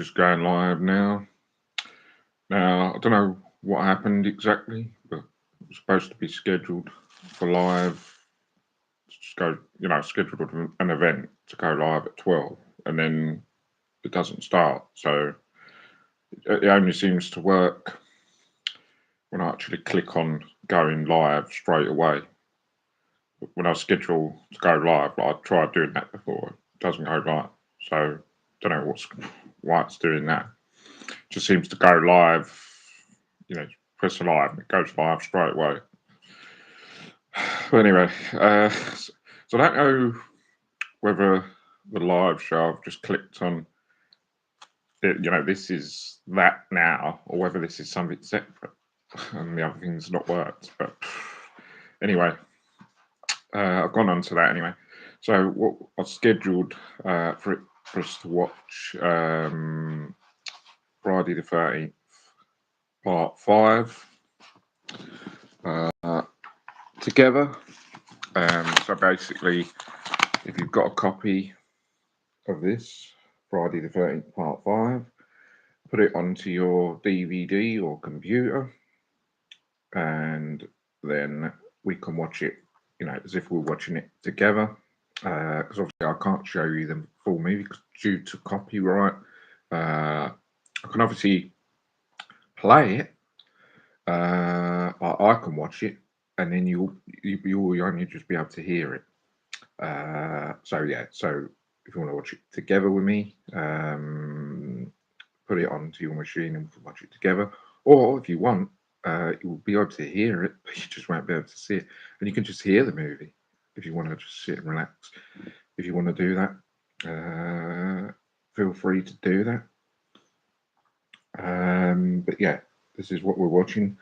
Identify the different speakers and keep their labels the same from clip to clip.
Speaker 1: Just going live now. Now, I don't know what happened exactly, but it was supposed to be scheduled for live. Just go, scheduled an event to go live at 12, and then it doesn't start. So it only seems to work when I actually click on going live straight away. When I schedule to go live, I tried doing that before, it doesn't go live. So I don't know why it's doing that. Just seems to go live, press live and it goes live straight away. But anyway, so I don't know whether the live show I've just clicked on, this is that now, or whether this is something separate and the other thing's not worked. But anyway, I've gone on to that anyway. So what I scheduled for us to watch Friday the 13th, part 5. Together. So basically, if you've got a copy of this, Friday the 13th, part 5, put it onto your DVD or computer, and then we can watch it, as if we're watching it together. Because obviously I can't show you the full movie due to copyright. I can obviously play it. I can watch it, and then you'll only just be able to hear it. So if you want to watch it together with me, put it onto your machine and we'll watch it together. Or if you want, you'll be able to hear it, but you just won't be able to see it. And you can just hear the movie if you want to just sit and relax. If you want to do that, feel free to do that. But yeah, this is what we're watching.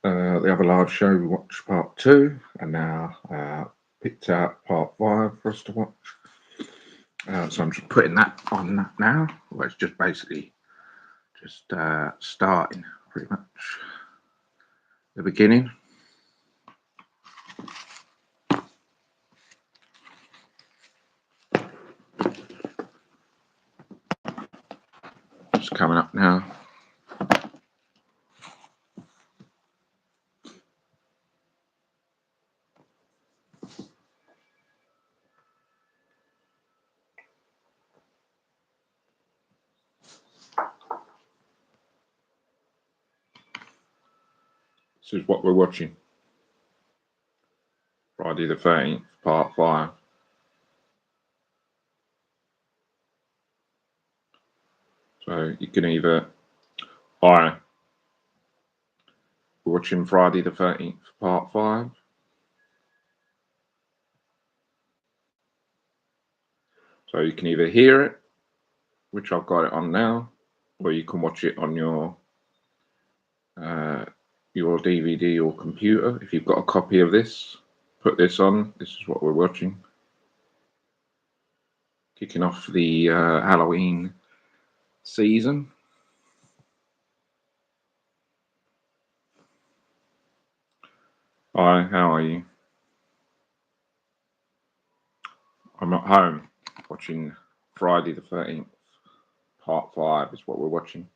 Speaker 1: The other live show we watched part 2, and now picked out part 5 for us to watch. So I'm just putting that on that now. Well, it's just basically just starting pretty much the beginning. It's coming up now. This is what we're watching. Friday the 13th, part 5. So you can either we're watching Friday the 13th, part 5. So you can either hear it, which I've got it on now, or you can watch it on your DVD or computer. If you've got a copy of this, put this on. This is what we're watching. Kicking off the Halloween season. Hi, how are you? I'm at home watching Friday the 13th, part 5 is what we're watching.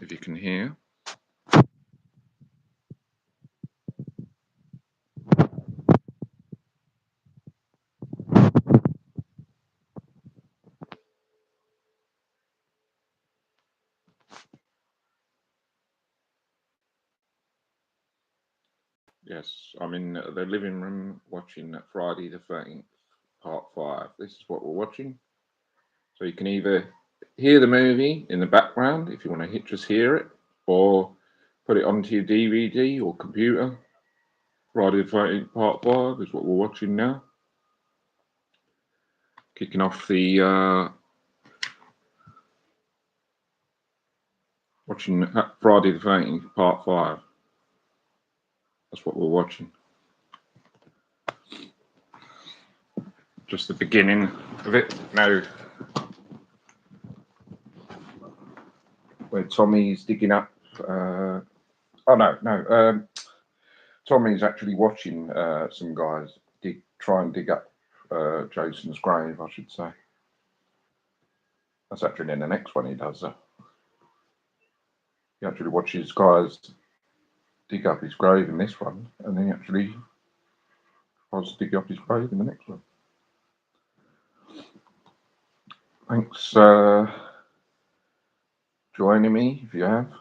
Speaker 1: If you can hear. Yes, I'm in the living room watching Friday the 13th, part 5. This is what we're watching. So you can either hear the movie in the background if you want to just hear it, or put it onto your DVD or computer. Friday the 13th, part 5 is what we're watching now. Kicking off the watching Friday the 13th, part 5. That's what we're watching. Just the beginning of it. Now, where Tommy's digging up. Tommy's actually watching some guys try and dig up Jason's grave, I should say. That's actually in the next one he does. He actually watches guys dig up his grave in this one, and then he actually tries to dig up his grave in the next one. Thanks joining me if you have.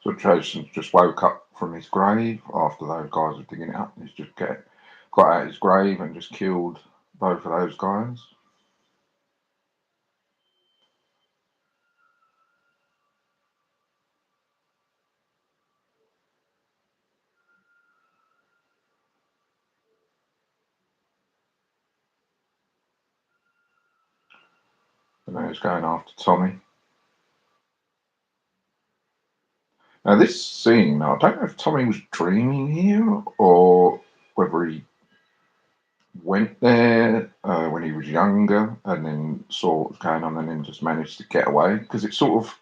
Speaker 1: So Jason's just woke up from his grave after those guys were digging it up. He's just got out his grave and just killed both of those guys. And now he's going after Tommy. Now this scene, I don't know if Tommy was dreaming here or whether he went there when he was younger and then saw what was going on and then just managed to get away, because it sort of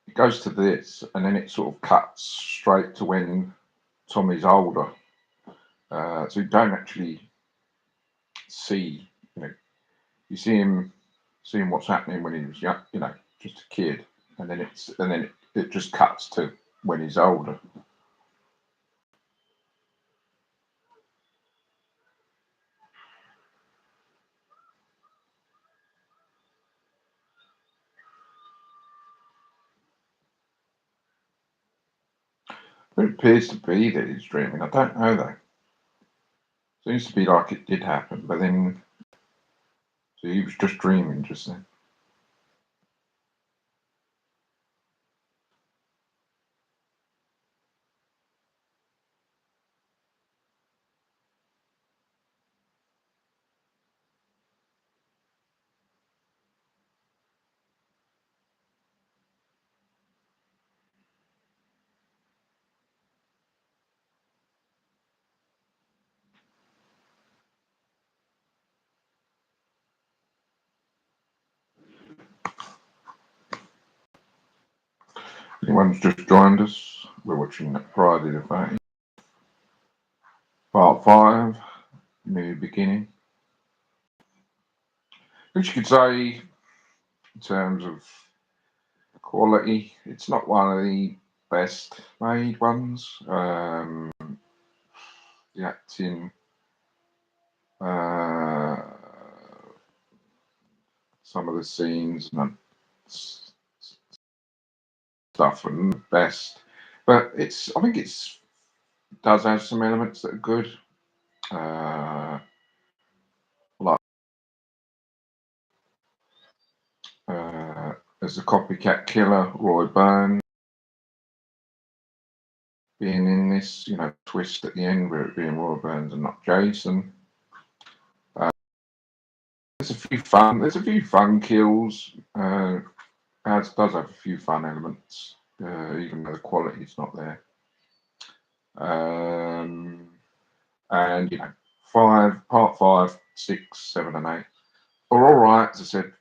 Speaker 1: it goes to this and then it sort of cuts straight to when Tommy's older, so you don't actually see, you see him seeing what's happening when he was young, just a kid, and then it just cuts to when he's older. It appears to be that he's dreaming. I don't know though. Seems to be like it did happen, but then so he was just dreaming just then. Anyone's just joined us, we're watching Friday the 13th, Part 5, New Beginning. Which you could say, in terms of quality, it's not one of the best made ones. The acting, some of the scenes and stuff and the best, but I think it does have some elements that are good. Like as a copycat killer, Roy Burns being in this, twist at the end where it being Roy Burns and not Jason. There's a few fun kills. It does have a few fun elements, even though the quality's not there. And part 5, 6, 7, and 8 are all right. As I said,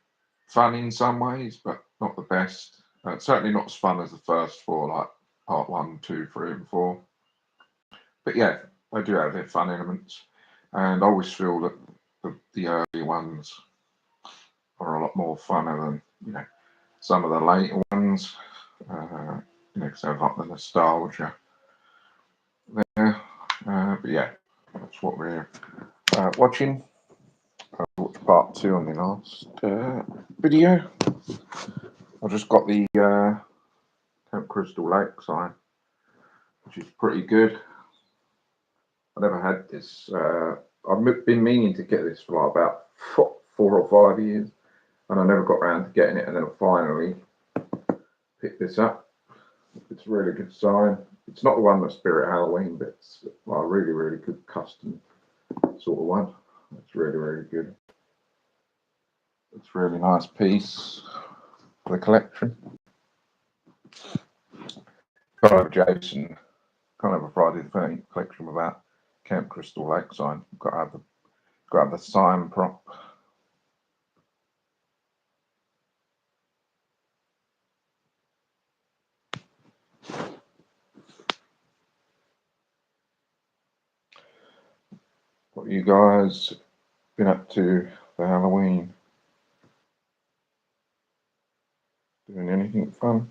Speaker 1: fun in some ways, but not the best. Certainly not as fun as the first 4, like part 1, 2, 3, and 4. But yeah, they do have their fun elements, and I always feel that the early ones are a lot more funner than some of the later ones. Because they've got the nostalgia there. But yeah, that's what we're watching. I watched part 2 on the last video. I just got the Camp Crystal Lake sign, which is pretty good. I never had this. I've been meaning to get this for like about 4 or 5 years, and I never got around to getting it, and then I finally picked this up.
Speaker 2: It's a really good sign. It's not the one that Spirit Halloween, but it's a really, really good custom sort of one. It's really, really good. It's a really nice piece for the collection. Got over Jason, kind of a Friday the 13th collection without Camp Crystal Lake sign. Got to have the sign prop. What you guys been up to for Halloween? Doing anything fun?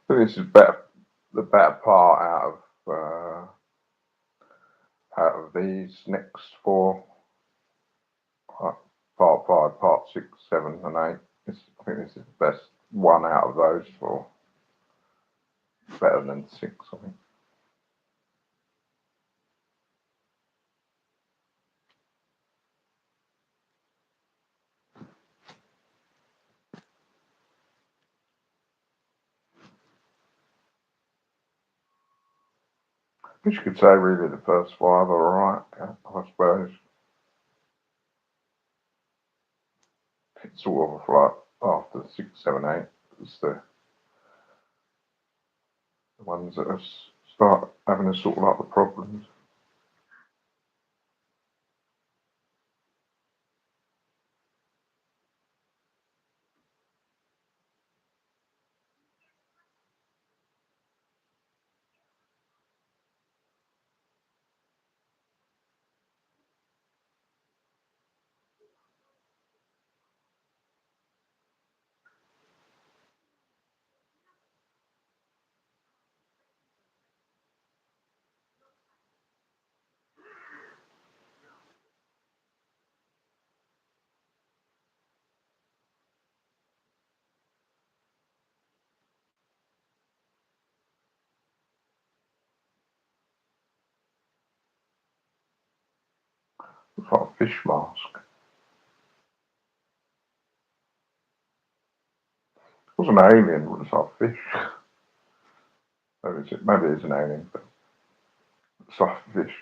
Speaker 2: So this is the better part out of these next four, part five, part six, seven, and eight. I think this is the best one out of those four. Better than six, I think. I guess you could say really the first five are alright, I suppose. It's sort of like after six, seven, eight, it's the ones that start having a sort of like the problems. Looks like a fish mask. It wasn't an alien, it was like a fish. Maybe it's an alien, but it's like a fish.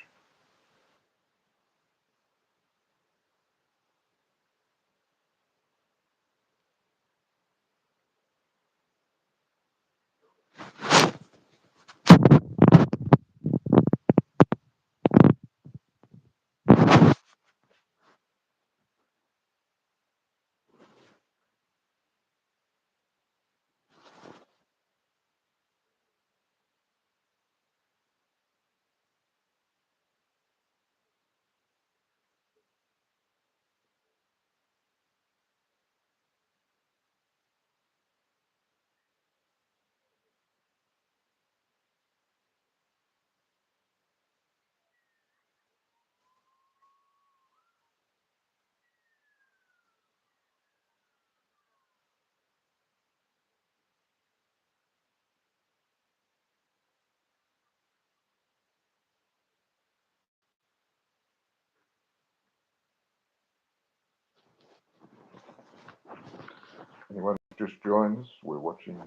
Speaker 2: Anyone just joined us, we're watching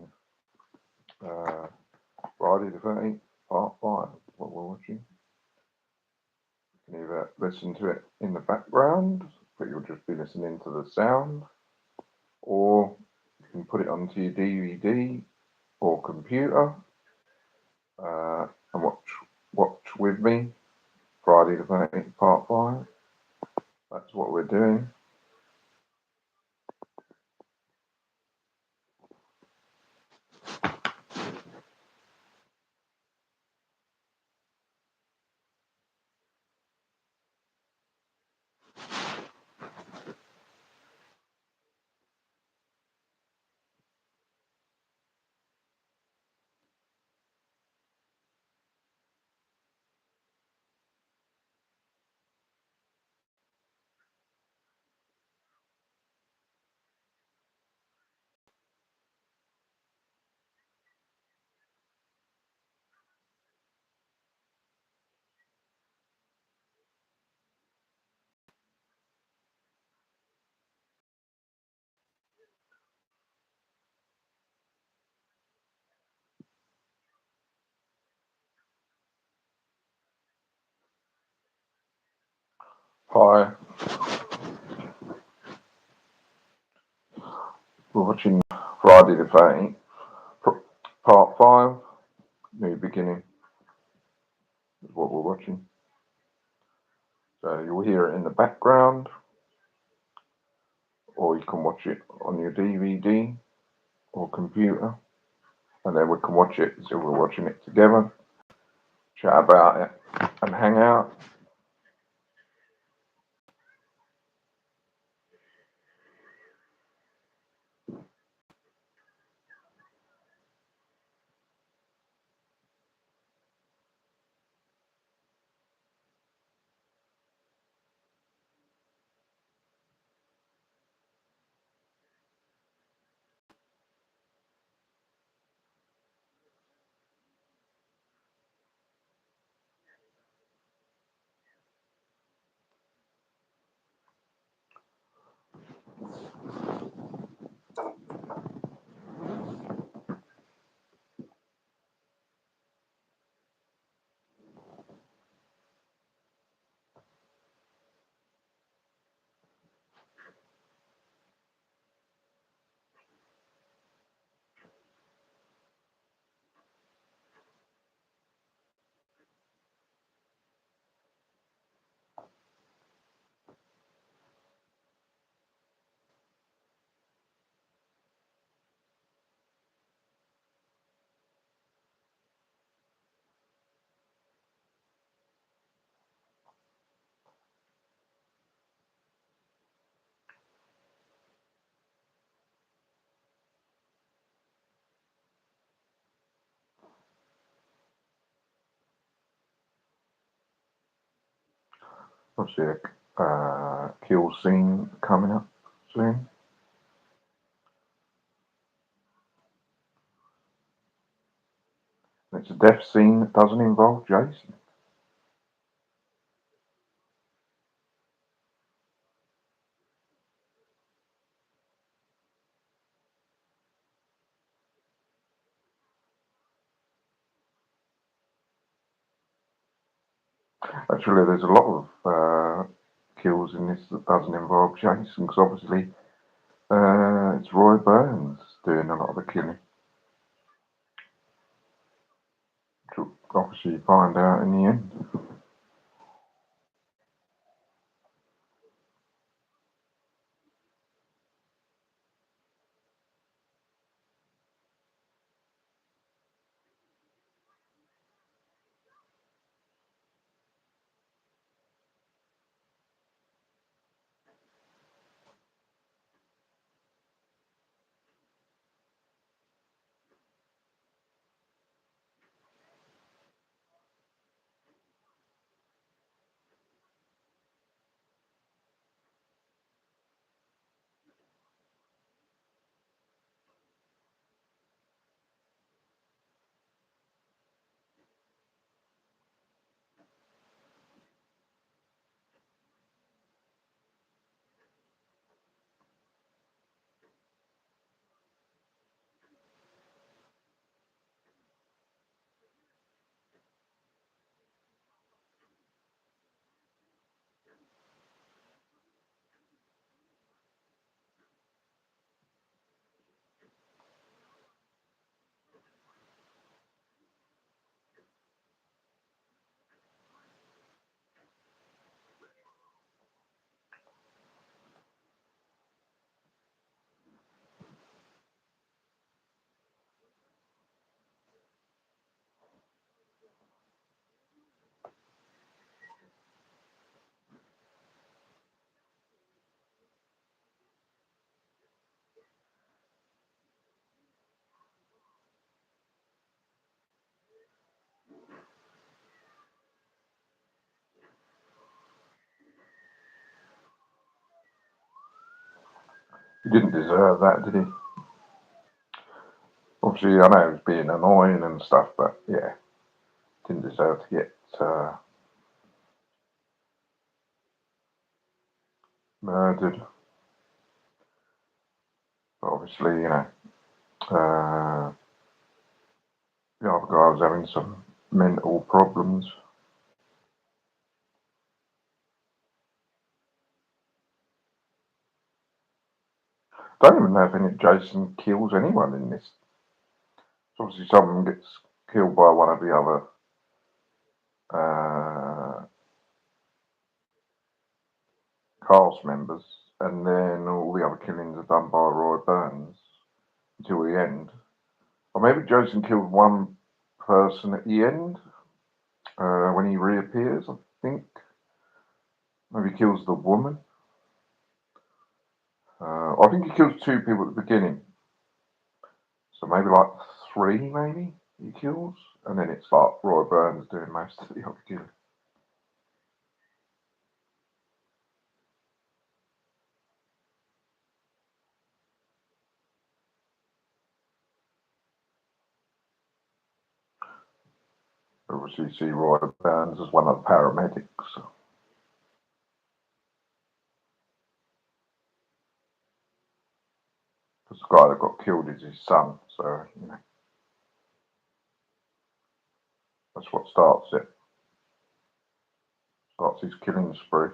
Speaker 2: Friday the 13th, part 5, what we're watching. You can either listen to it in the background, but you'll just be listening to the sound, or you can put it onto your DVD or computer and watch with me Friday the 13th, part 5. That's what we're doing. Hi, we're watching Friday the 13th, part 5, new beginning is what we're watching. So you'll hear it in the background, or you can watch it on your DVD or computer, and then we can watch it, so we're watching it together, chat about it, and hang out. I'll see a kill scene coming up soon. It's a death scene that doesn't involve Jason. Actually, there's a lot of kills in this that doesn't involve Jason, because obviously it's Roy Burns doing a lot of the killing. Which we'll obviously find out in the end. He didn't deserve that, did he? Obviously, I know he was being annoying and stuff, but yeah, didn't deserve to get murdered. But obviously, the other guy was having some mental problems. Don't even know if any Jason kills anyone in this. Obviously, someone gets killed by one of the other cast members, and then all the other killings are done by Roy Burns until the end. Or maybe Jason killed one person at the end when he reappears, I think. Maybe he kills the woman. I think he kills two people at the beginning. So maybe like three, maybe he kills, and then it's like Roy Burns doing most of the other killing. Obviously, you see Roy Burns as one of the paramedics. Because the guy that got killed is his son, so that's what starts it. Starts his killing spree.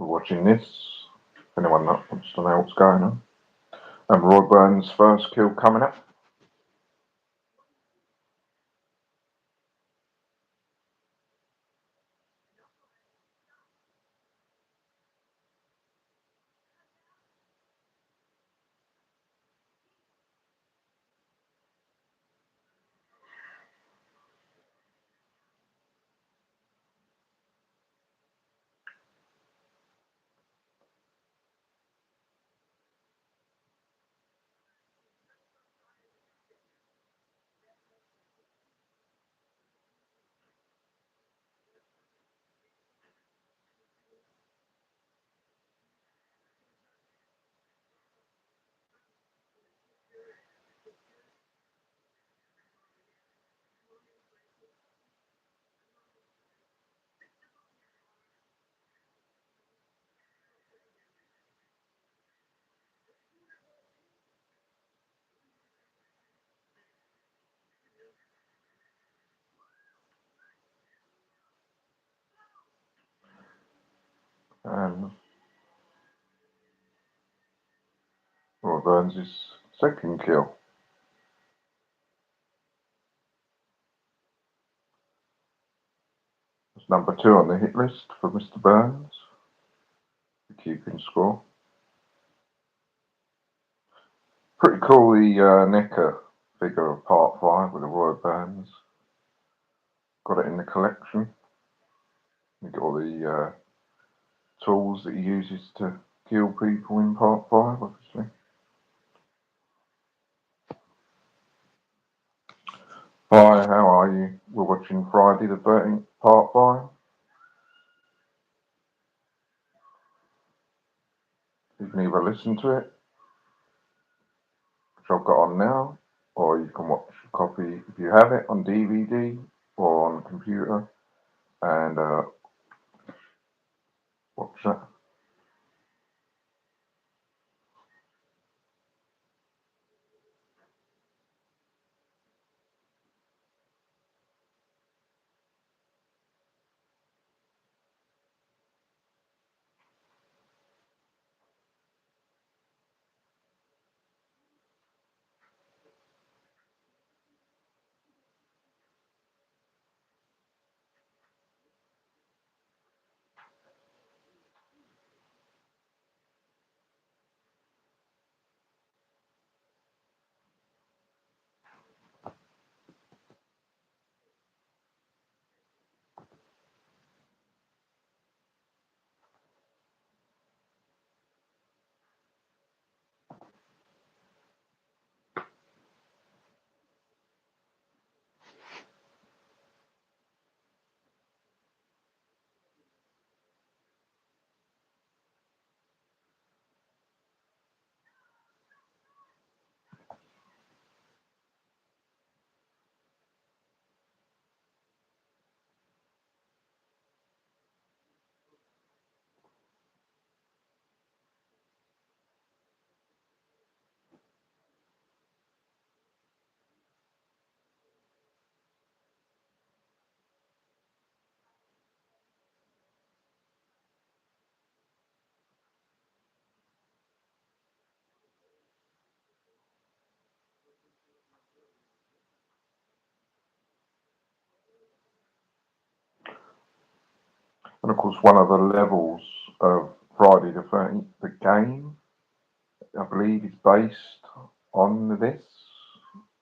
Speaker 2: we're watching this. If anyone wants to know what's going on. And Roy Burns' first kill coming up. And Roy Burns' second kill. It's number 2 on the hit list for Mr. Burns. The keeping score. Pretty cool, the Necker figure of Part 5 with the Roy Burns. Got it in the collection. You get all the tools that he uses to kill people in Part 5, obviously. Hi, how are you? We're watching Friday the 13th, Part 5. You can either listen to it, which I've got on now, or you can watch a copy if you have it on DVD or on the computer and watch that. And of course, one of the levels of Friday the 13th, the game, I believe, is based on this.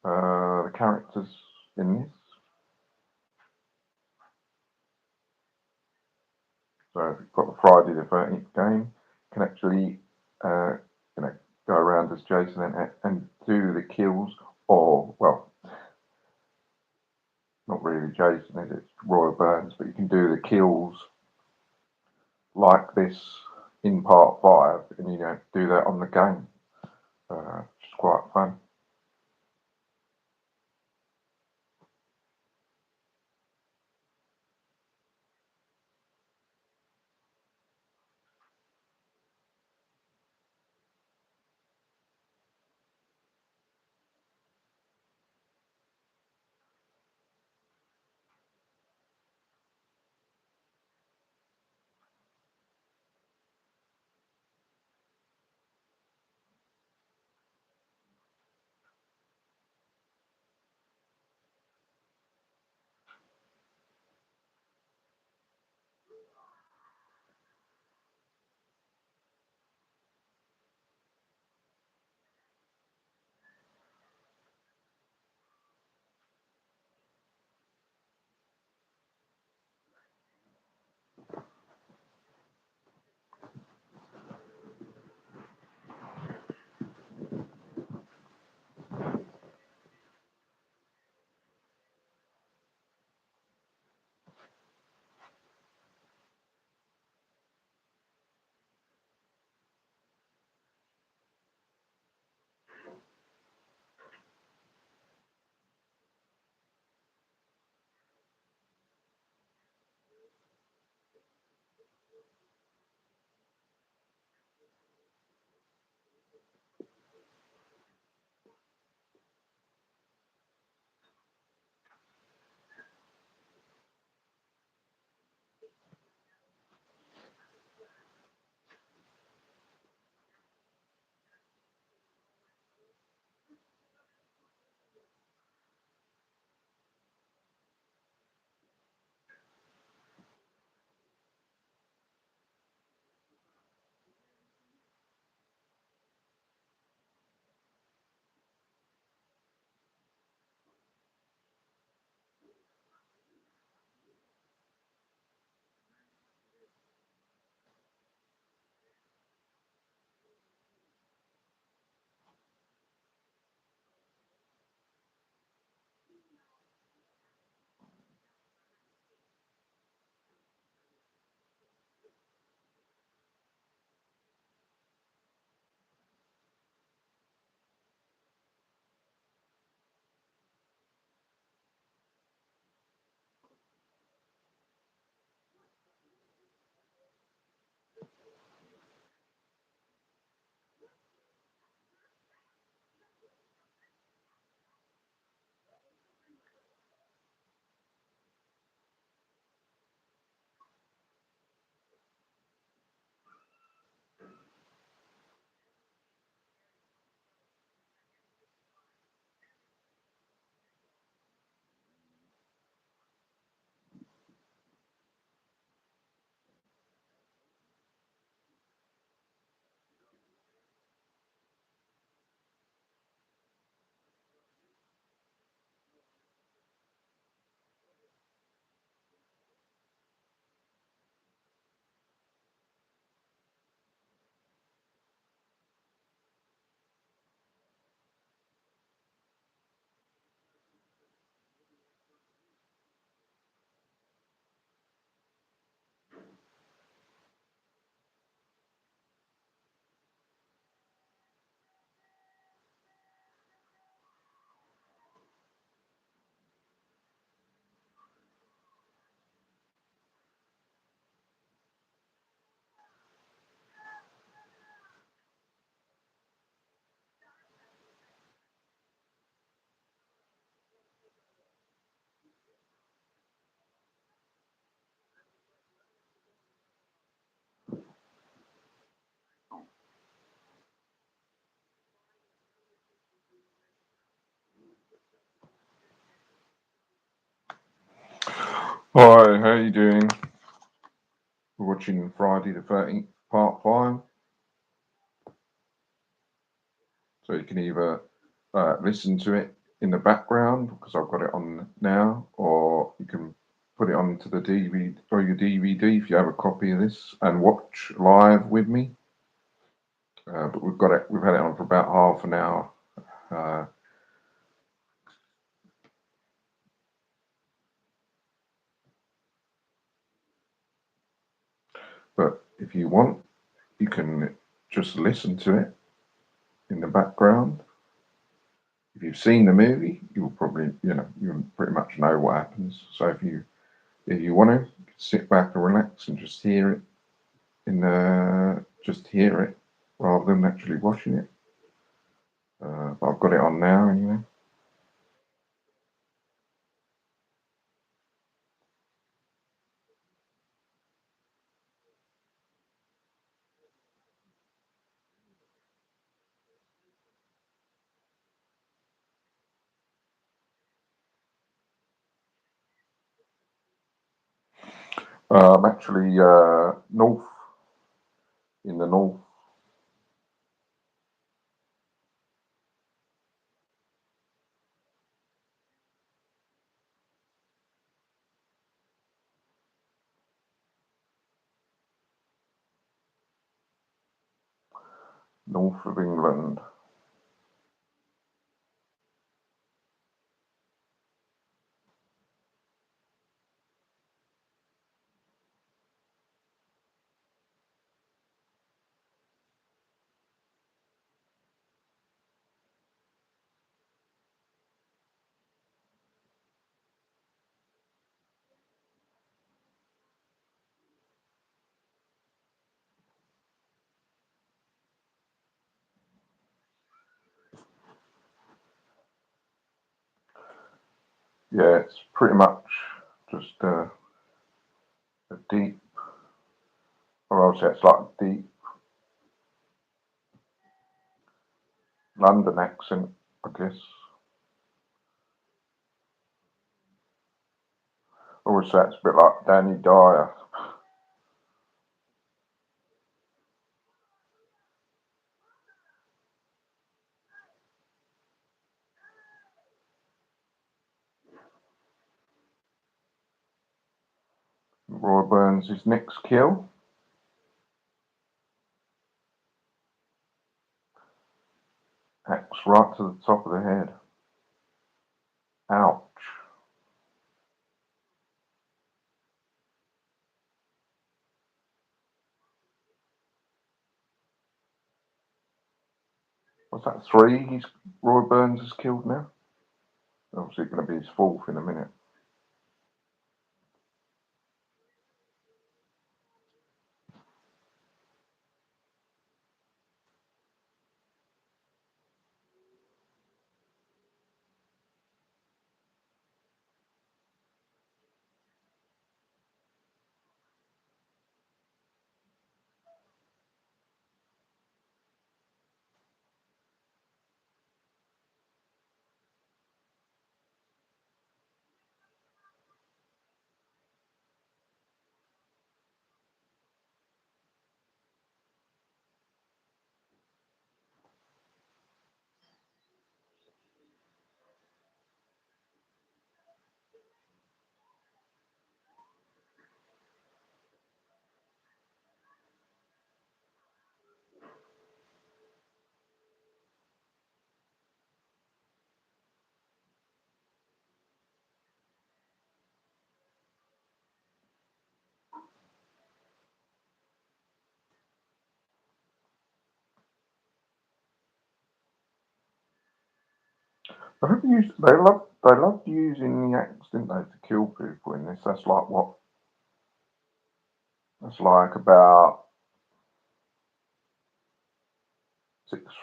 Speaker 2: The characters in this. So if you've got the Friday the 13th game, you can actually go around as Jason and do the kills, or, well, not really Jason, is it? It's Roy Burns, but you can do the kills like this in Part 5, and you don't do that on the game, which is quite fun. how are you doing? We're watching Friday the 13th, part 5. So you can either listen to it in the background, because I've got it on now, or you can put it onto the DVD or your DVD if you have a copy of this and watch live with me. But we've had it on for about half an hour. But if you want, you can just listen to it in the background. If you've seen the movie, you'll probably, you'll pretty much know what happens. So if you want to sit back and relax and just hear it rather than actually watching it. But I've got it on now anyway. I'm actually in the north. North of England. Yeah, it's pretty much just a deep, or I would say it's like a deep London accent, I guess. I would say it's a bit like Danny Dyer. Roy Burns' next kill. Axe right to the top of the head. Ouch. What's that, 3 Roy Burns has killed now? Obviously going to be his 4th in a minute. They loved using the axe, didn't they, to kill people in this? That's like what? That's like about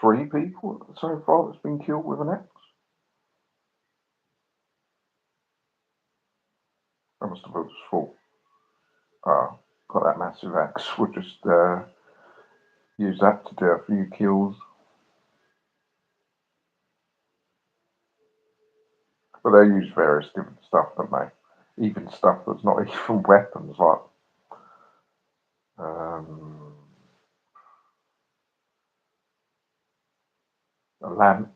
Speaker 2: 3 people so far that's been killed with an axe. That must have been his fault. Got that massive axe. We'll just use that to do a few kills. But they use various different stuff, don't they? even stuff that's not even weapons, like um, a lamp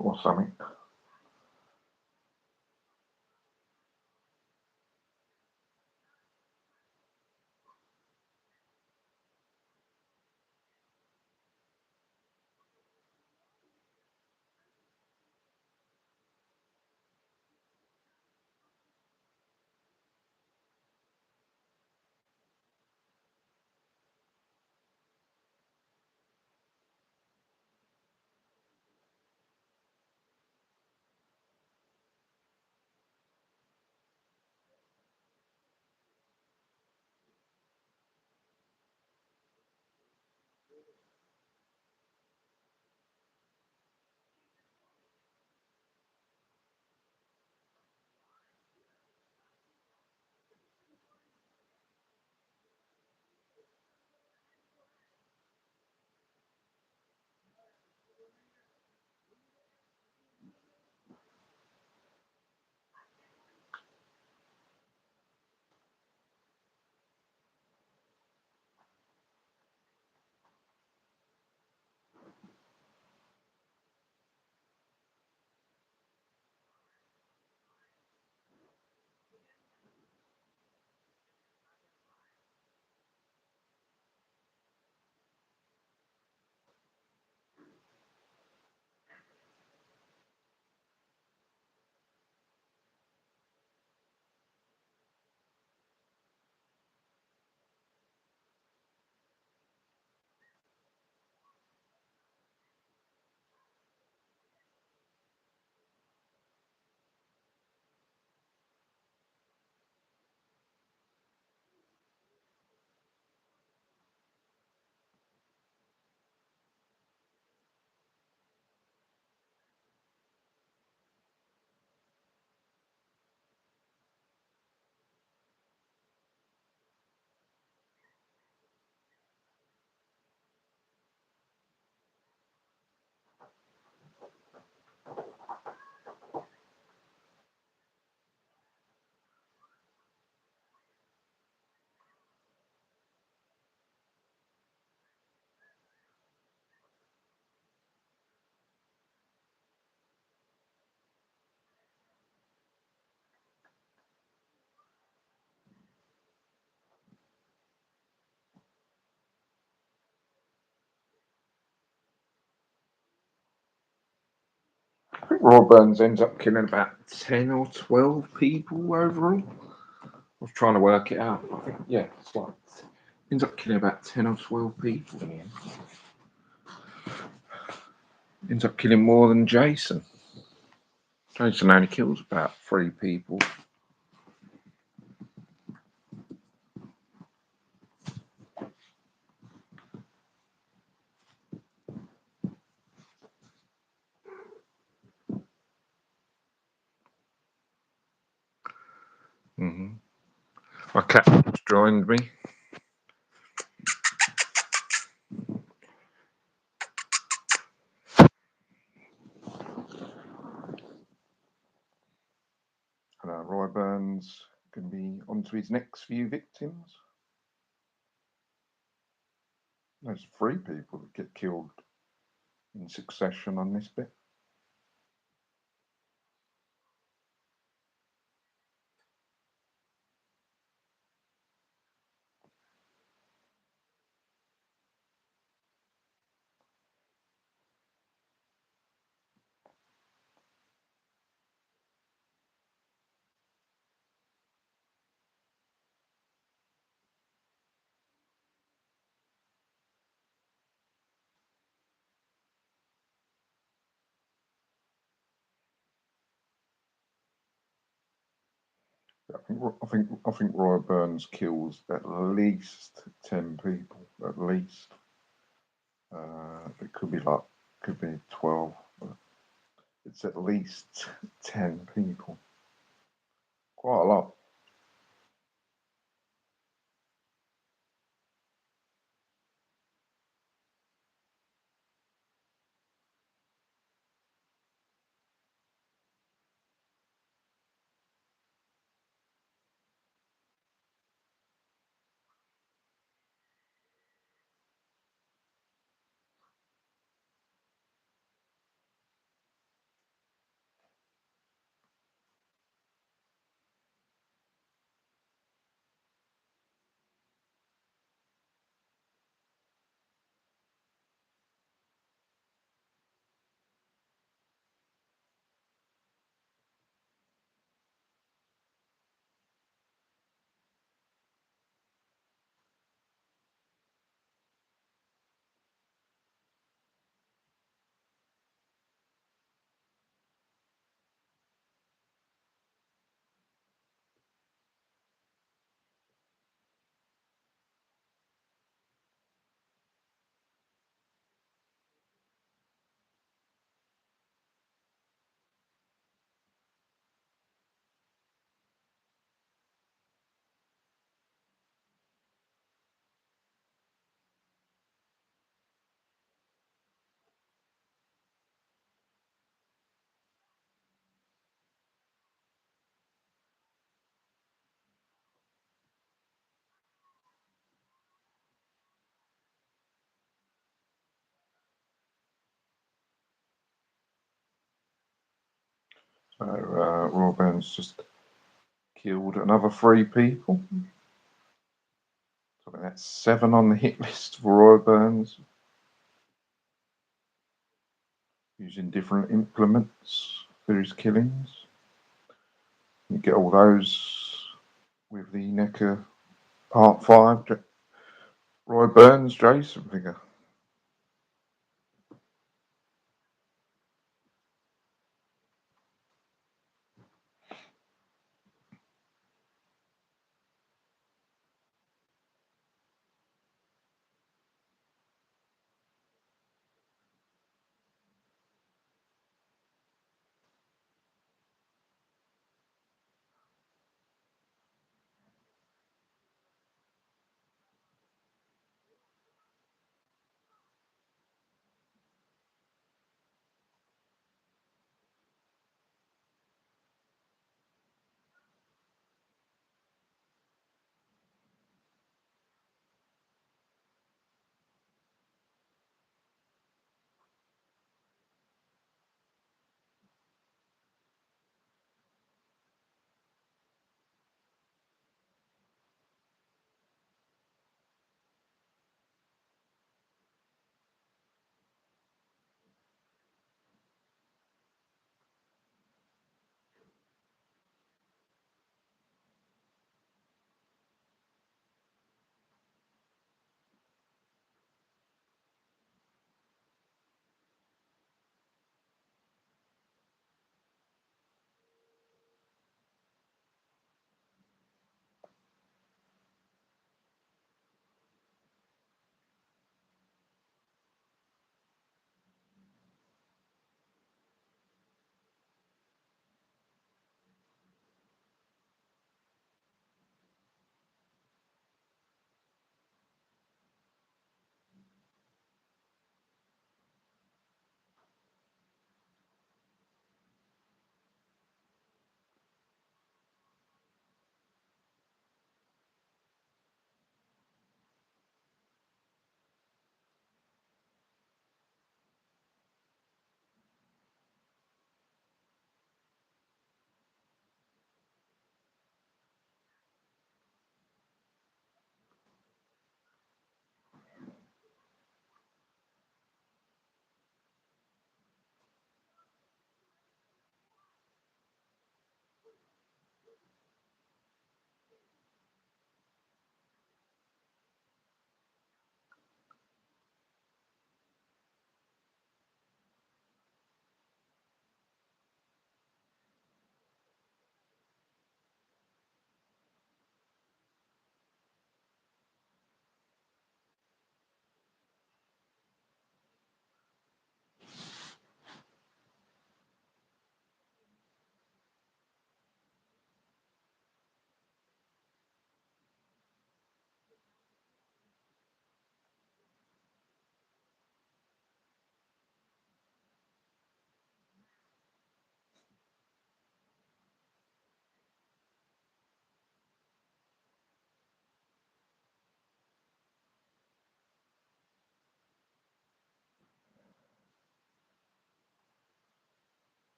Speaker 2: or something. I think Roy Burns ends up killing about 10 or 12 people overall. I was trying to work it out. I think, yeah, it's like ends up killing about 10 or 12 people in the end. Ends up killing more than Jason. Jason only kills about 3 people. My cat just joined me. Roy Burns can be on to his next few victims. There's 3 people that get killed in succession on this bit. I think Roy Burns kills at least 10 people. At least. It could be 12. But it's at least 10 people. Quite a lot. So Roy Burns just killed another 3 people. So that's 7 on the hit list for Roy Burns. Using different implements for his killings. You get all those with the NECA Part 5 Roy Burns Jason figure.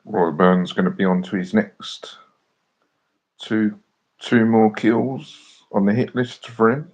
Speaker 1: Roy Burns going to be on to his next two more kills on the hit list for him.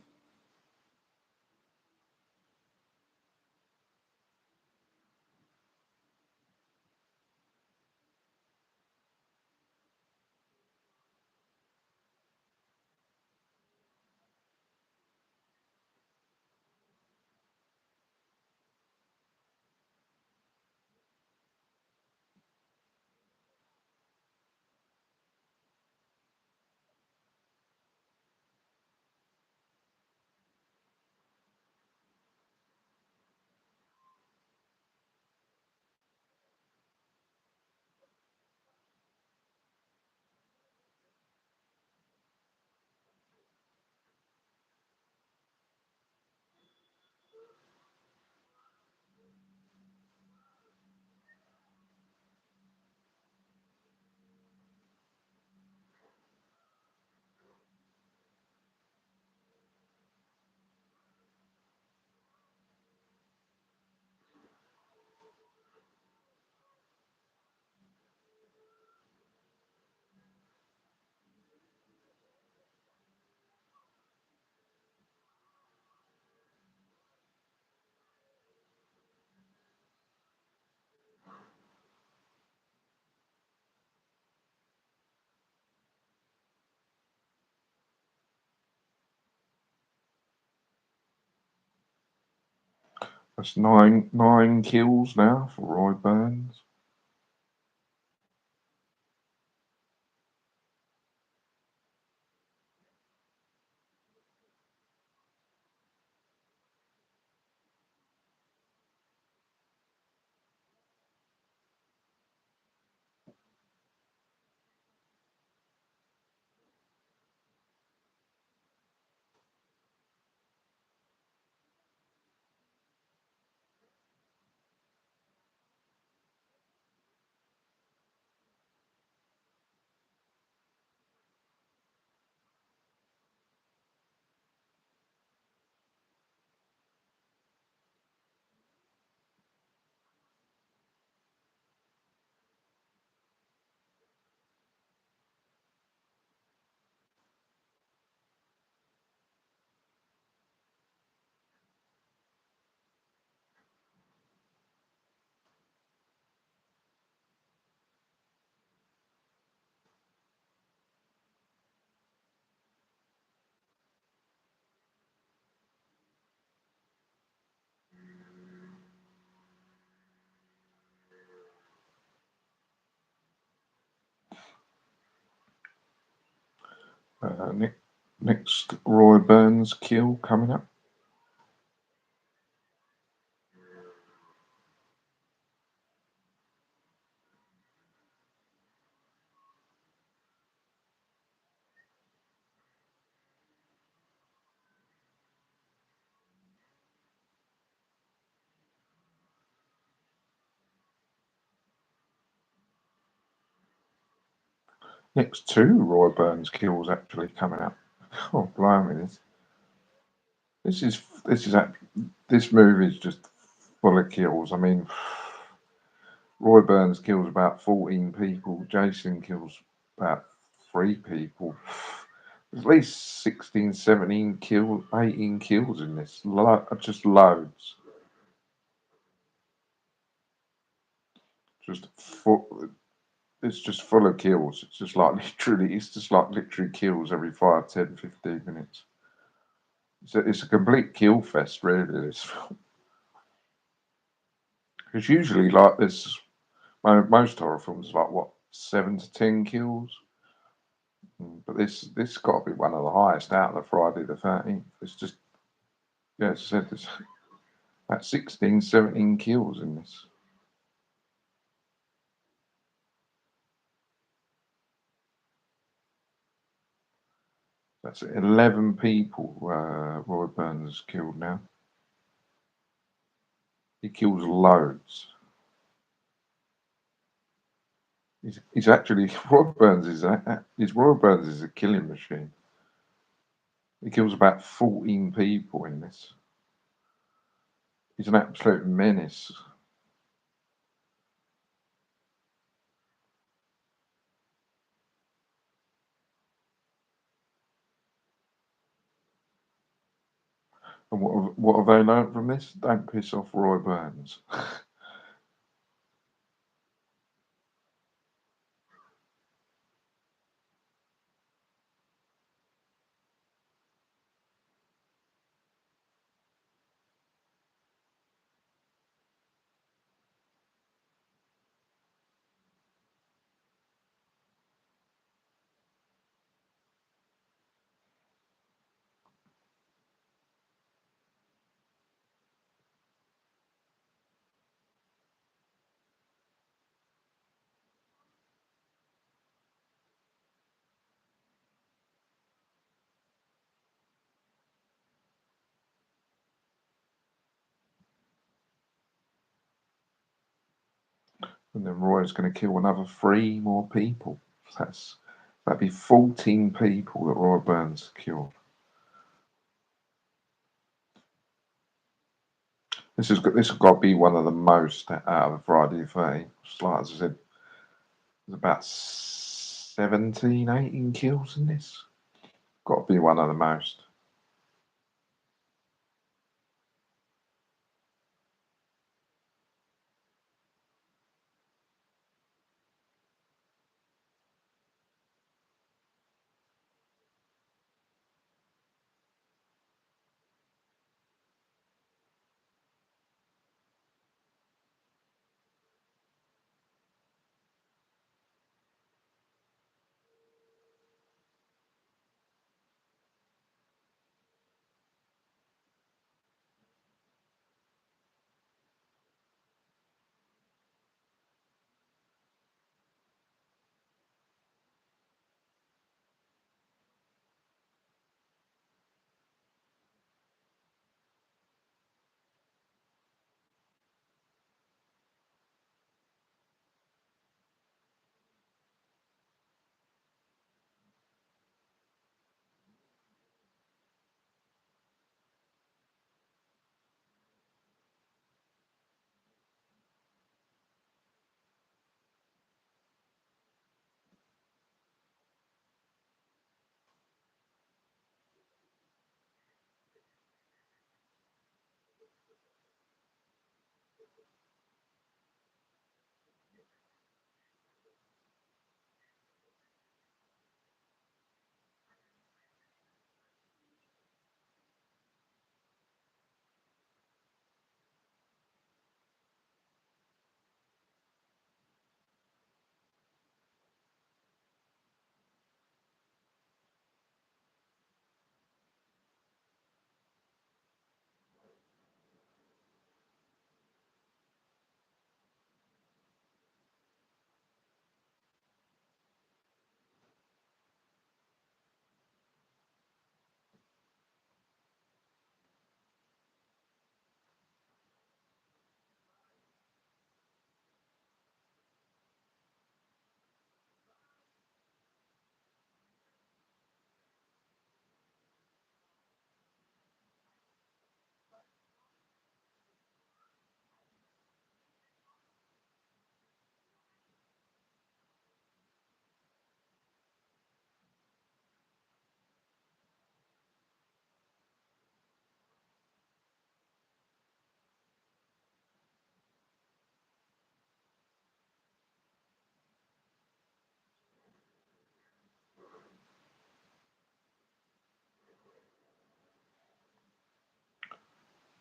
Speaker 1: That's nine kills now for Roy Burns. Next Roy Burns kill coming up. Next two Roy Burns kills actually coming up. Oh, blimey! This movie is just full of kills. I mean, Roy Burns kills about 14 people. Jason kills about 3 people. There's at least 16, 17 kills, 18 kills in this. Just loads. Just full. It's just full of kills. It's just like literally kills every 5, 10, 15 minutes. It's a complete kill fest, really. This film. Because usually, like this, most horror films like what 7 to 10 kills. But this got to be one of the highest out of the Friday the 13th. It's just, yeah, as I said, there's about 16, 17 kills in this. That's 11 people Roy Burns killed now. He kills loads. He's actually Roy Burns is a killing machine. He kills about 14 people in this. He's an absolute menace.
Speaker 2: And what have they learned from this? Don't piss off Roy Burns. And then Roy's going to kill another 3 more people. That'd be 14 people that Roy Burns killed. This has got to be one of the most out of the Friday the 13th. Like as I said, there's about 17, 18 kills in this. Got to be one of the most.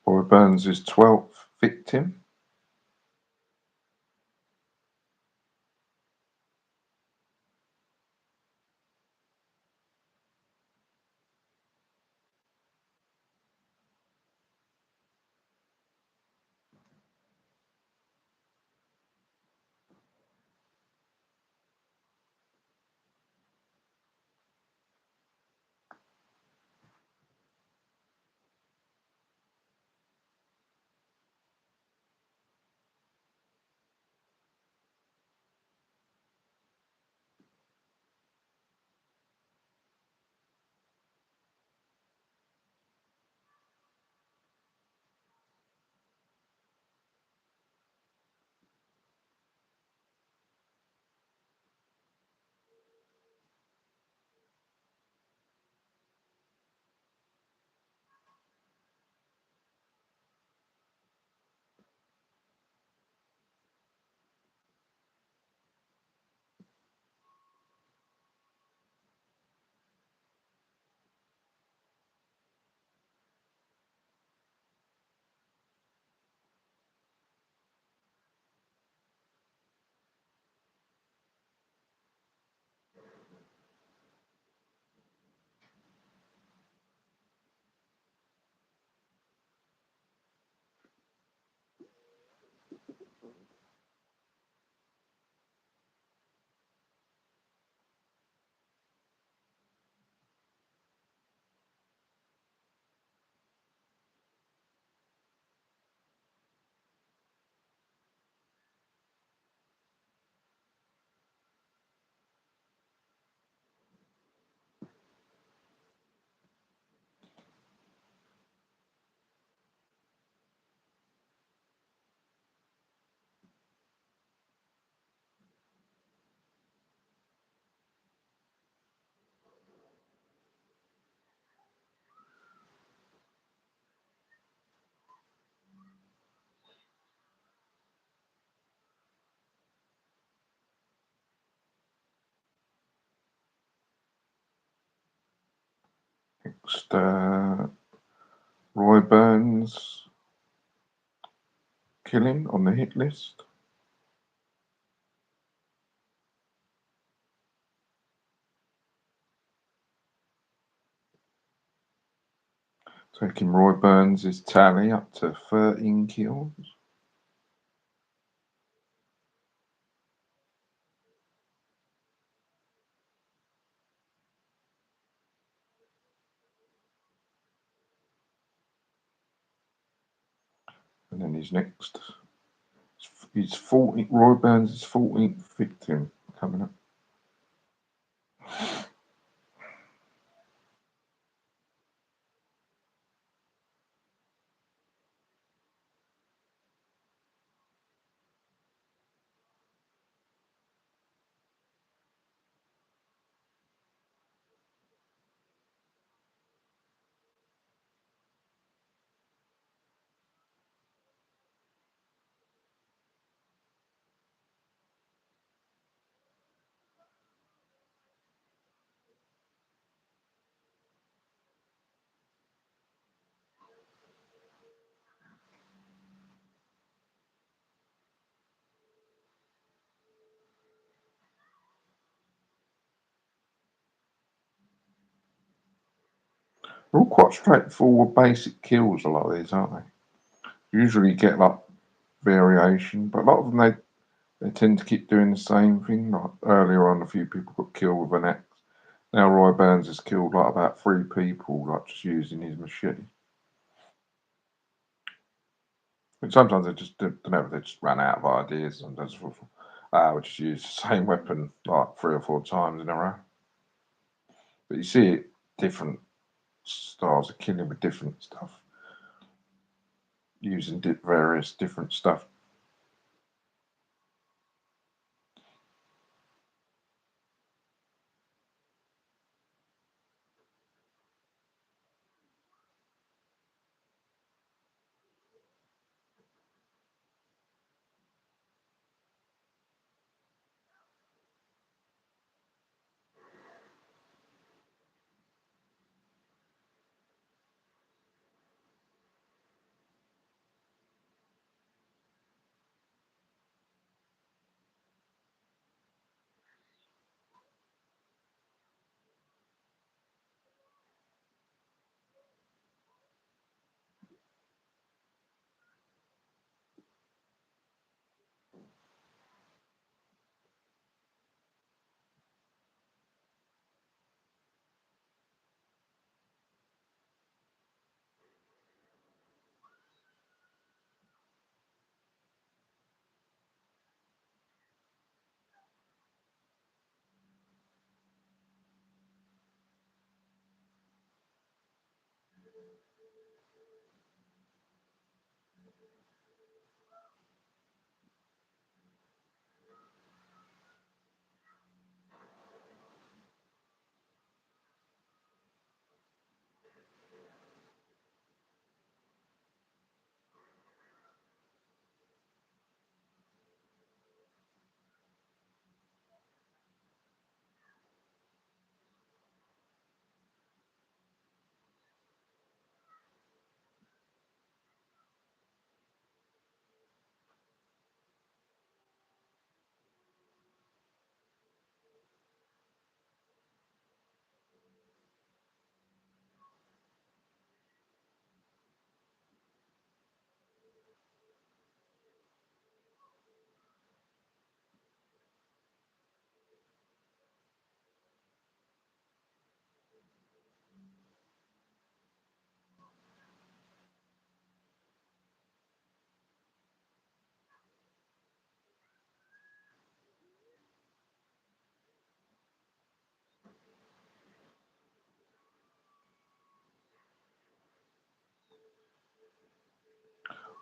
Speaker 2: Roy Burns' 12th victim.
Speaker 1: next, Roy Burns killing on the hit list. Taking Roy Burns' tally up to 13 kills. And then his next, his 40, Roy Burns' 14th victim coming up. They're all quite straightforward, basic kills, a lot of these, aren't they? Usually you get like variation, but a lot of them they tend to keep doing the same thing. Like earlier on, a few people got killed with an axe. Now Roy Burns has killed like about 3 people, like just using his machete. But sometimes they just don't know, they just run out of ideas and just we just use the same weapon like 3 or 4 times in a row. But you see it, different styles of killing with different stuff, using various different stuff.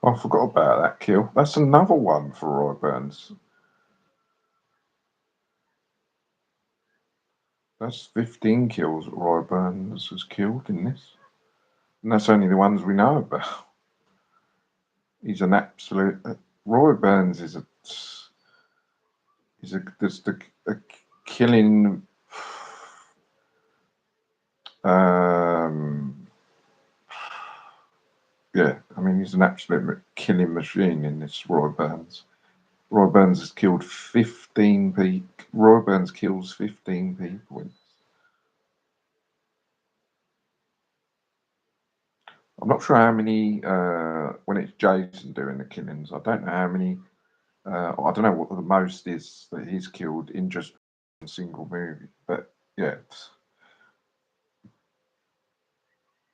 Speaker 1: I forgot about that kill. That's another one for Roy Burns. That's 15 kills that Roy Burns has killed in this. And that's only the ones we know about. He's an absolute. Roy Burns is just a killing
Speaker 2: yeah, I mean, he's an absolute killing machine in this Roy Burns. Roy Burns has killed 15 people. Roy Burns kills 15 people. I'm not sure how many, when it's Jason doing the killings, I don't know how many, I don't know what the most is that he's killed in just one single movie. But yeah,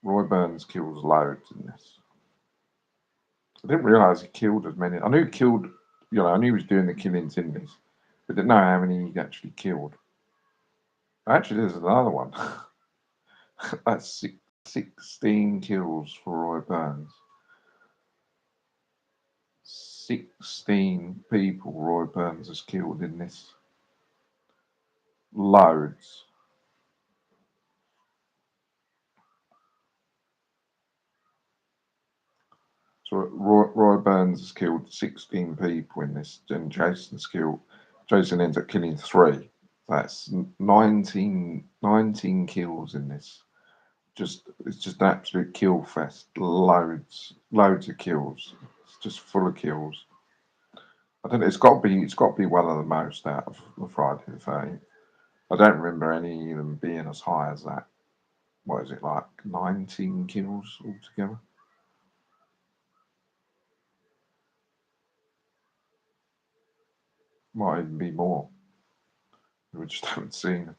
Speaker 2: Roy Burns kills loads in this. I didn't realise he killed as many. I knew he killed, I knew he was doing the killings in this, but didn't know how many he actually killed. Actually, there's another one. That's 16 kills for Roy Burns. 16 people Roy Burns has killed in this. Loads. So Roy Burns has killed 16 people in this, and Jason ends up killing 3. That's 19 kills in this. It's just an absolute kill fest. Loads of kills. It's just full of kills. I don't know. It's got to be one of the most out of the Friday the 13th. I don't remember any of them being as high as that. What is it like? 19 kills altogether. Might even be more. We just haven't seen them.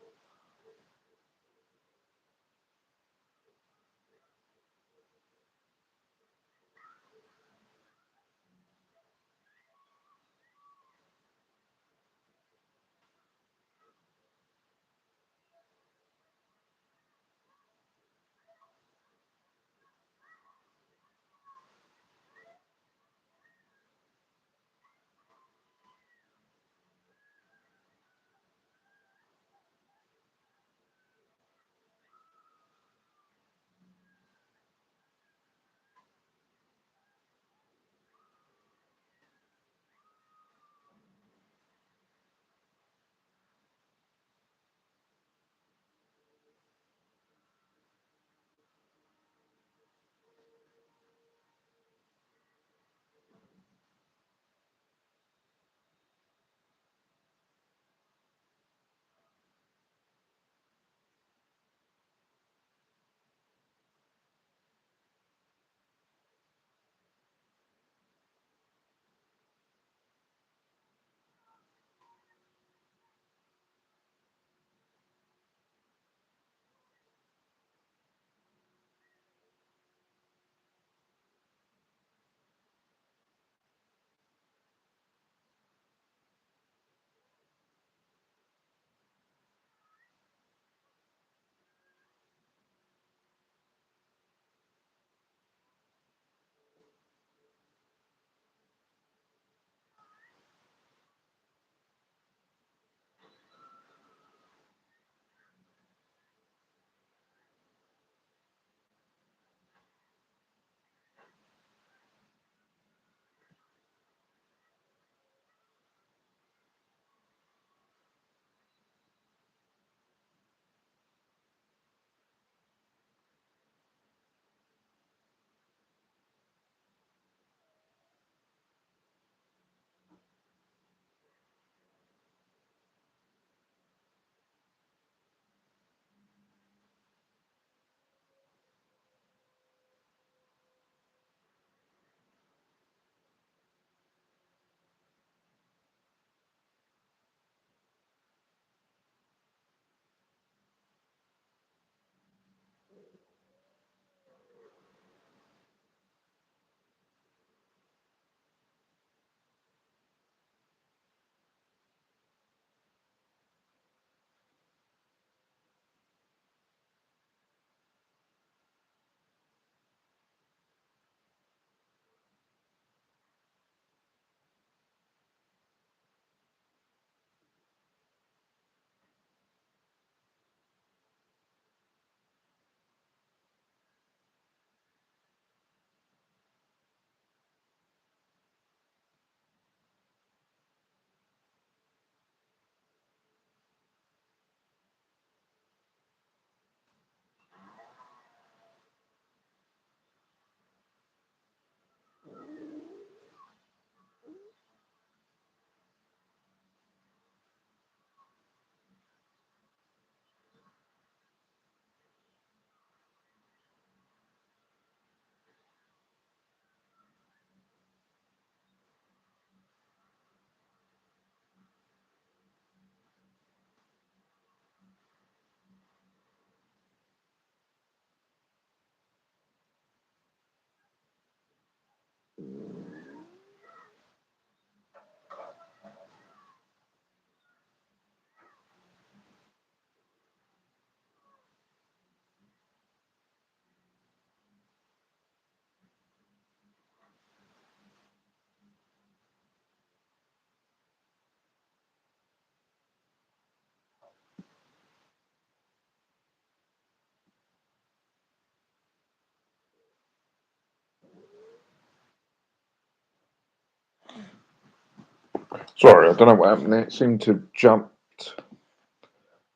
Speaker 2: Sorry, I don't know what happened there. It seemed to have jumped.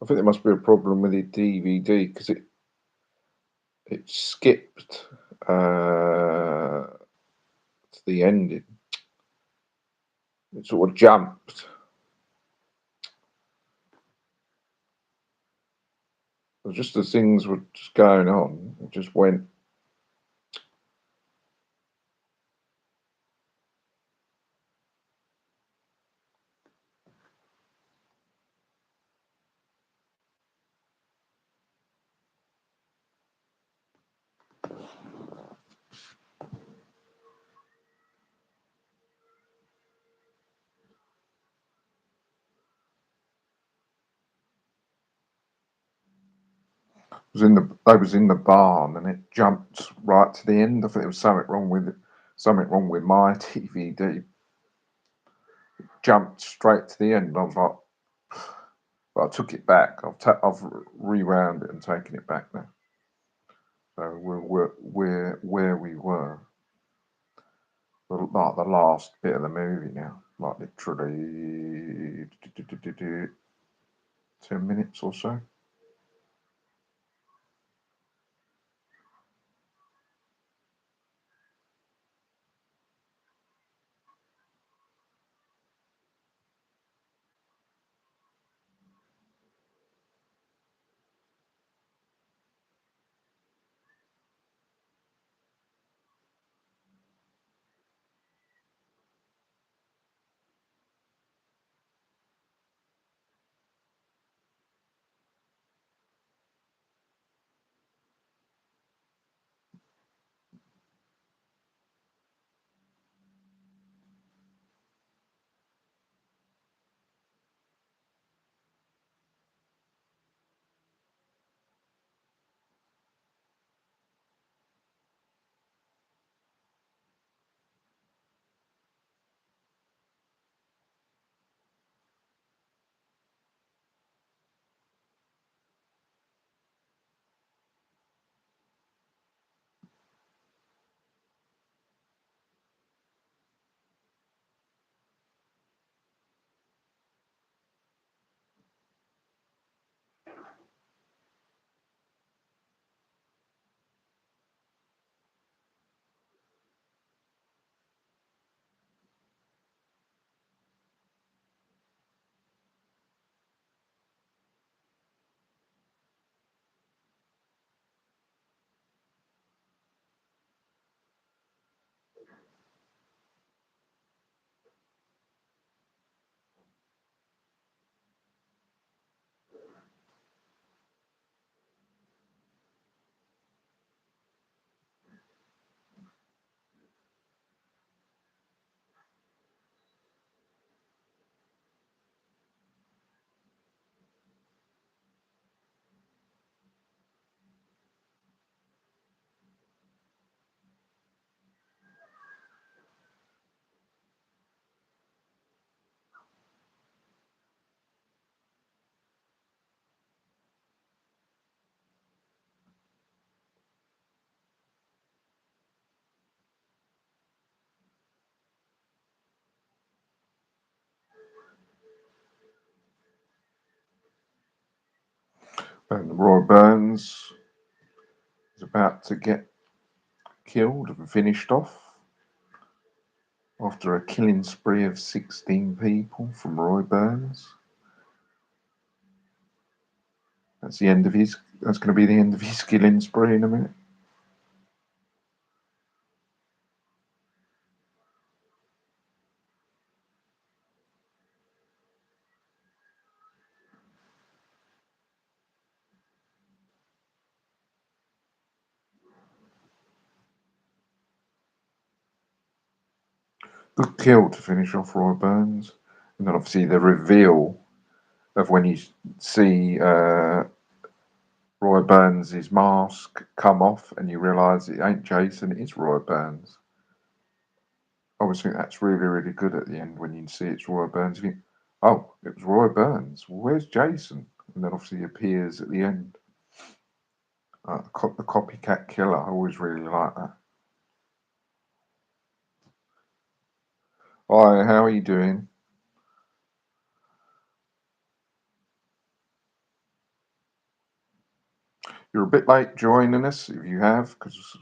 Speaker 2: I think there must be a problem with the DVD because it skipped to the ending. It sort of jumped. It was just as things were just going on, it just went. They was in the barn and it jumped right to the end. I think there was something wrong with my DVD. Jumped straight to the end. I was like, but I took it back. I've rewound it and taken it back now. So we're where we were, like the last bit of the movie now, like literally 10 minutes or so. And Roy Burns is about to get killed and finished off after a killing spree of 16 people from Roy Burns. That's the end of his. That's going to be the end of his killing spree in a minute. Good kill to finish off Roy Burns, and then obviously the reveal of when you see Roy Burns' mask come off and you realise it ain't Jason, it is Roy Burns. I always think that's really, really good at the end when you see it's Roy Burns. You think, oh, it was Roy Burns. Well, where's Jason? And then obviously he appears at the end. The copycat killer. I always really like that. Hi, how are you doing? you're a bit late joining us, if you have, because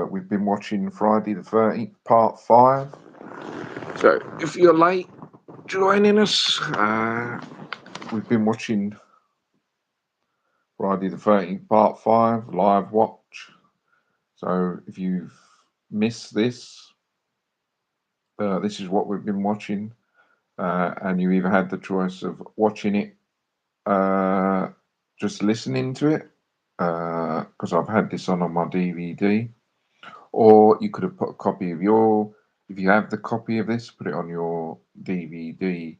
Speaker 2: we've been watching Friday the 13th, Part 5. So if you're late joining us, we've been watching Friday the 13th, Part 5, live watch. So if you've missed this, this is what we've been watching, and you either had the choice of watching it, just listening to it, because I've had this on my DVD, or you could have put a copy of if you have the copy of this, put it on your DVD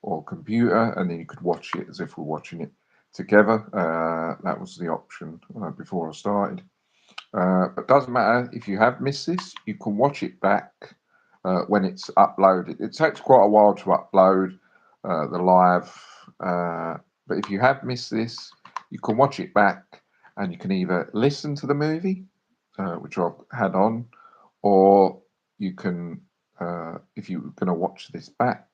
Speaker 2: or computer, and then you could watch it as if we're watching it together. That was the option before I started. But doesn't matter if you have missed this, you can watch it back when it's uploaded. It takes quite a while to upload the live, but if you have missed this, you can watch it back and you can either listen to the movie, which I've had on, or you can, if you're going to watch this back,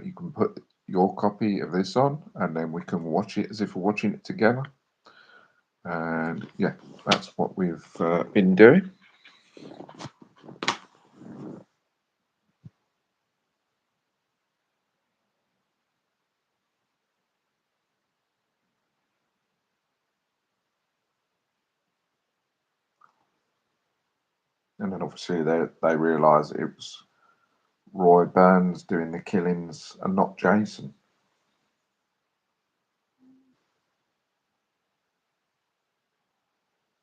Speaker 2: you can put your copy of this on and then we can watch it as if we're watching it together. And yeah, that's what we've been doing. And then obviously they realised it was Roy Burns doing the killings and not Jason.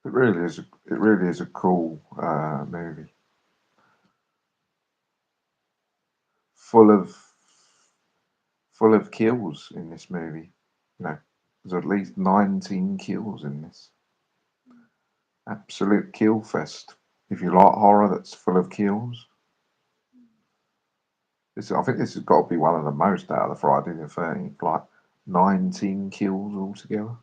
Speaker 2: It really is a cool movie, full of kills in this movie. You know, there's at least 19 kills in this. Absolute kill fest. If you like horror that's full of kills, I think this has got to be one of the most out of the Friday the 13th. Like 19 kills altogether.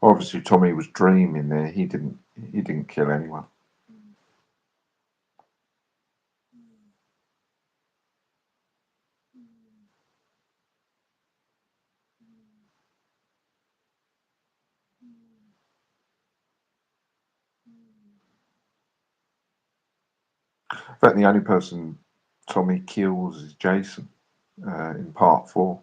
Speaker 2: Obviously, Tommy was dreaming there. He didn't kill anyone. In fact, the only person Tommy kills is Jason in Part 4.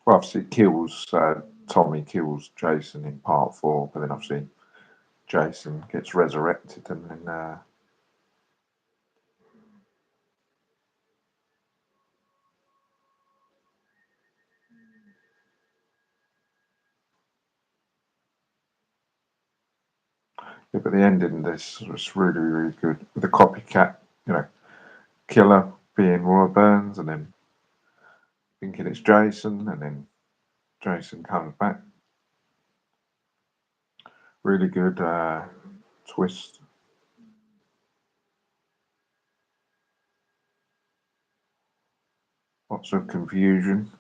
Speaker 2: Well, obviously, Tommy kills Jason in Part 4, but then obviously Jason gets resurrected and then. Yeah, but the ending in this was really, really good. With the copycat, killer being Roy Burns, and then thinking it's Jason, and then Jason comes back. Really good twist. Lots of confusion.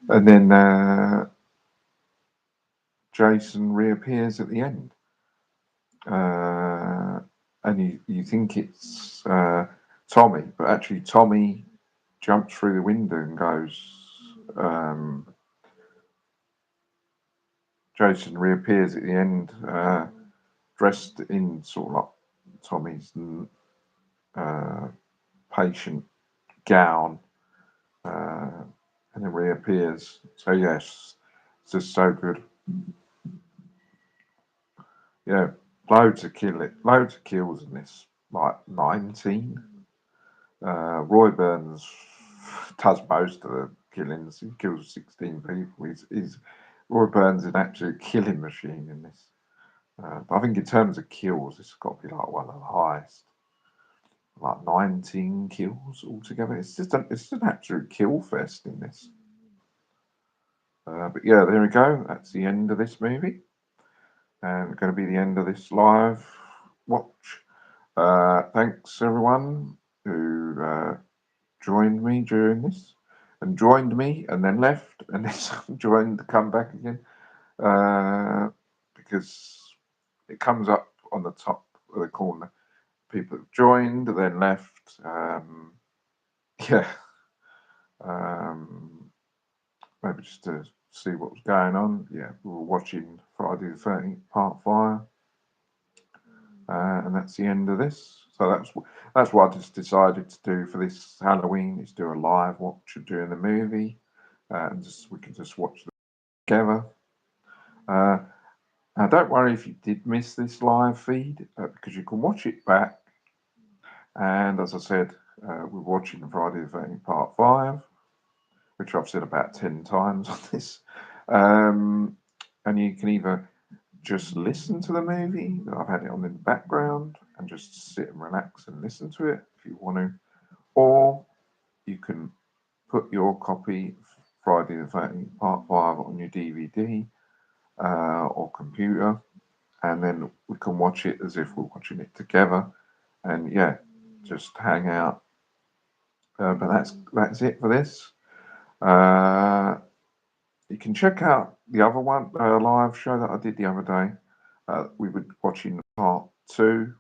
Speaker 2: And then Jason reappears at the end. And you think it's Tommy, but actually Tommy jumps through the window and goes. Jason reappears at the end, dressed in sort of like Tommy's patient gown, and then reappears. So yes, it's just so good. Yeah, loads of kills in this, like 19. Roy Burns does most of the killings. He kills 16 people. Roy Burns is an absolute killing machine in this. But I think in terms of kills, it's got to be like one of the highest. Like 19 kills altogether. It's an absolute kill fest in this. But yeah, there we go. That's the end of this movie. And going to be the end of this live watch. Thanks everyone who joined me during this, and joined me and then left, and then joined to come back again, because it comes up on the top of the corner. People have joined, then left. Yeah. Maybe just to see what was going on. Yeah, we were watching Friday the 13th Part 5. And that's the end of this. So that's what I just decided to do for this Halloween, is do a live watch during the movie, and we can just watch them together. Now don't worry if you did miss this live feed, because you can watch it back. And as I said, we're watching Friday the 13th Part 5, which I've said about 10 times on this. And you can either just listen to the movie. I've had it on in the background and just sit and relax and listen to it if you want to. Or you can put your copy of Friday the 13th Part 5 on your DVD or computer, and then we can watch it as if we're watching it together. And yeah, just hang out. But that's it for this. You can check out the other one, live show that I did the other day. We were watching part 2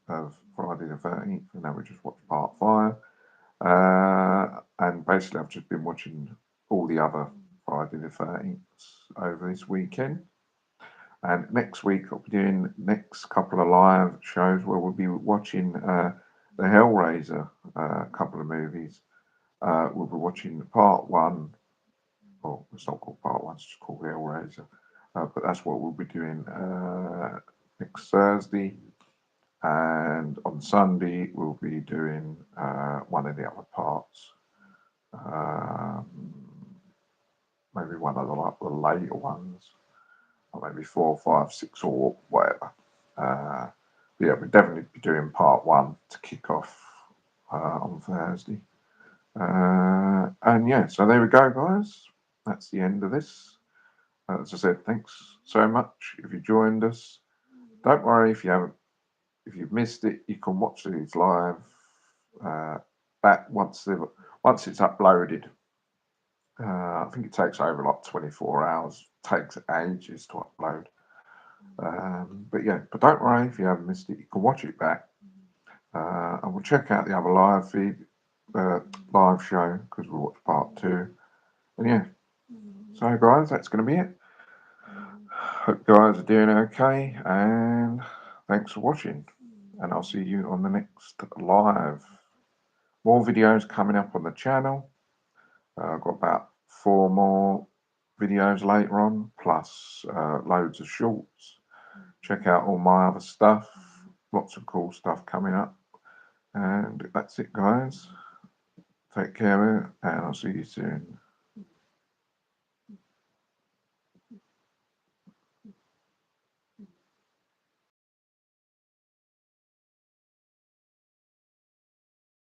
Speaker 2: of Friday the 13th, and now we just watched part 5. And basically, I've just been watching all the other Friday the 13th over this weekend. And next week, I'll be doing next couple of live shows where we'll be watching the Hellraiser couple of movies. We'll be watching part 1. Well, it's not called part 1, it's just called Hellraiser. But that's what we'll be doing next Thursday. And on Sunday, we'll be doing one of the other parts. Maybe one of the later ones, or maybe 4, 5, 6, or whatever. Yeah, we'll definitely be doing part 1 to kick off on Thursday. And yeah, so there we go, guys. That's the end of this. As I said, thanks so much if you joined us. Don't worry if you've missed it. You can watch these live back once it's uploaded. I think it takes over like 24 hours. Takes ages to upload. But yeah, but don't worry if you haven't missed it. You can watch it back. And we'll check out the other live feed, live show, because we'll watch part 2. And yeah, so guys, that's going to be it. Hope you guys are doing okay, and thanks for watching. And I'll see you on the next live. More videos coming up on the channel. I've got about 4 more videos later on, plus loads of shorts. Check out all my other stuff. Lots of cool stuff coming up. And that's it, guys. Take care, and I'll see you soon.